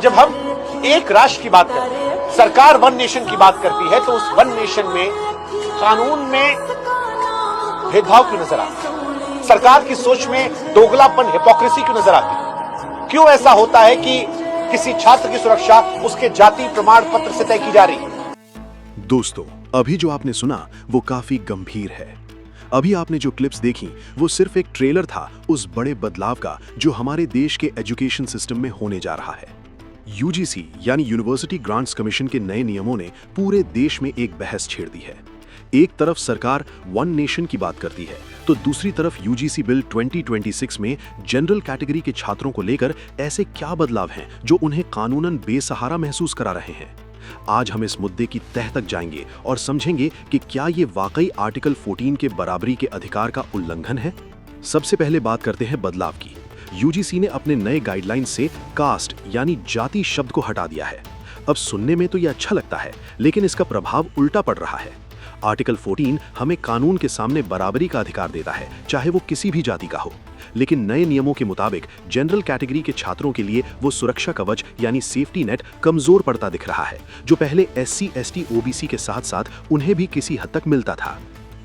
जब हम एक राष्ट्र की बात करते हैं, सरकार वन नेशन की बात करती है, तो उस वन नेशन में कानून में भेदभाव क्यों नजर आता है? सरकार की सोच में दोगलापन, हिपोक्रेसी क्यों नजर आती है? क्यों ऐसा होता है कि किसी छात्र की सुरक्षा उसके जाति प्रमाण पत्र से तय की जा रही है? दोस्तों, अभी जो आपने सुना वो काफी गंभीर है। अभी आपने जो क्लिप्स देखी वो सिर्फ एक ट्रेलर था उस बड़े बदलाव का जो हमारे देश के एजुकेशन सिस्टम में होने जा रहा है। यूजीसी यानी यूनिवर्सिटी ग्रांट्स कमीशन के नए नियमों ने पूरे देश में एक बहस छेड़ दी है। एक तरफ सरकार वन नेशन की बात करती है, तो दूसरी तरफ यूजीसी बिल 2026 में जनरल कैटेगरी के छात्रों को लेकर ऐसे क्या बदलाव हैं जो उन्हें कानूनन बेसहारा महसूस करा रहे हैं। आज हम इस मुद्दे की तह तक जाएंगे और समझेंगे कि क्या ये वाकई आर्टिकल 14 के बराबरी के अधिकार का उल्लंघन है। सबसे पहले बात करते हैं बदलाव की। यूजीसी ने अपने नए गाइडलाइन से कास्ट यानी जाति शब्द को हटा दिया है। अब सुनने में तो ये अच्छा लगता है, लेकिन इसका प्रभाव उल्टा पड़ रहा है। आर्टिकल 14 हमें कानून के सामने बराबरी का अधिकार देता है, चाहे वो किसी भी जाति का हो। लेकिन नए नियमों के मुताबिक जनरल कैटेगरी के छात्रों के लिए वो सुरक्षा कवच यानी सेफ्टी नेट कमजोर पड़ता दिख रहा है, जो पहले एससी, एसटी, ओबीसी के साथ साथ उन्हें भी किसी हद तक मिलता था।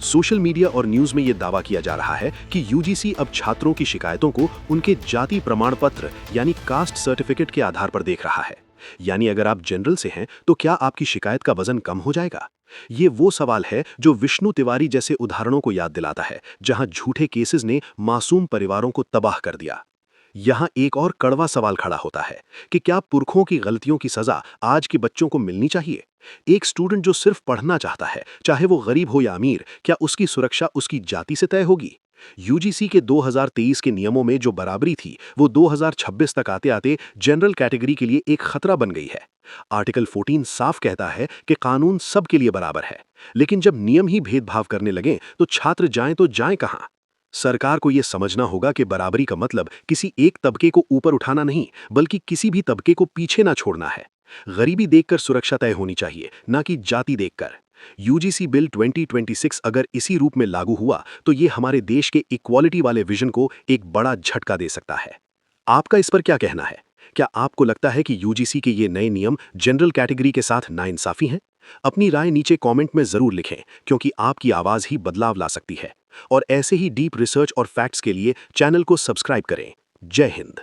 सोशल मीडिया और न्यूज में ये दावा किया जा रहा है कि यूजीसी अब छात्रों की शिकायतों को उनके जाति प्रमाण पत्र यानी कास्ट सर्टिफिकेट के आधार पर देख रहा है। यानी अगर आप जनरल से हैं तो क्या आपकी शिकायत का वजन कम हो जाएगा? ये वो सवाल है जो विष्णु तिवारी जैसे उदाहरणों को याद दिलाता है, जहां झूठे केसेस ने मासूम परिवारों को तबाह कर दिया। यहां एक और कड़वा सवाल खड़ा होता है कि क्या पुरखों की गलतियों की सजा आज के बच्चों को मिलनी चाहिए? एक स्टूडेंट जो सिर्फ पढ़ना चाहता है, चाहे वो गरीब हो या अमीर, क्या उसकी सुरक्षा उसकी जाति से तय होगी? यूजीसी के 2023 के नियमों में जो बराबरी थी वो 2026 तक आते आते जनरल कैटेगरी के लिए एक खतरा बन गई है। आर्टिकल 14 साफ कहता है कि कानून सबके लिए बराबर है, लेकिन जब नियम ही भेदभाव करने लगे तो छात्र जाएं तो जाएं कहां? सरकार को यह समझना होगा कि बराबरी का मतलब किसी एक तबके को ऊपर उठाना नहीं, बल्कि किसी भी तबके को पीछे ना छोड़ना है। गरीबी देखकर सुरक्षा तय होनी चाहिए, ना कि जाति देखकर। यूजीसी बिल 2026 अगर इसी रूप में लागू हुआ तो ये हमारे देश के इक्वालिटी वाले विजन को एक बड़ा झटका दे सकता है। आपका इस पर क्या कहना है? क्या आपको लगता है कि यूजीसी के ये नए नियम जनरल कैटेगरी के साथ नाइंसाफी हैं? अपनी राय नीचे कमेंट में जरूर लिखें, क्योंकि आपकी आवाज ही बदलाव ला सकती है। और ऐसे ही डीप रिसर्च और फैक्ट्स के लिए चैनल को सब्सक्राइब करें। जय हिंद।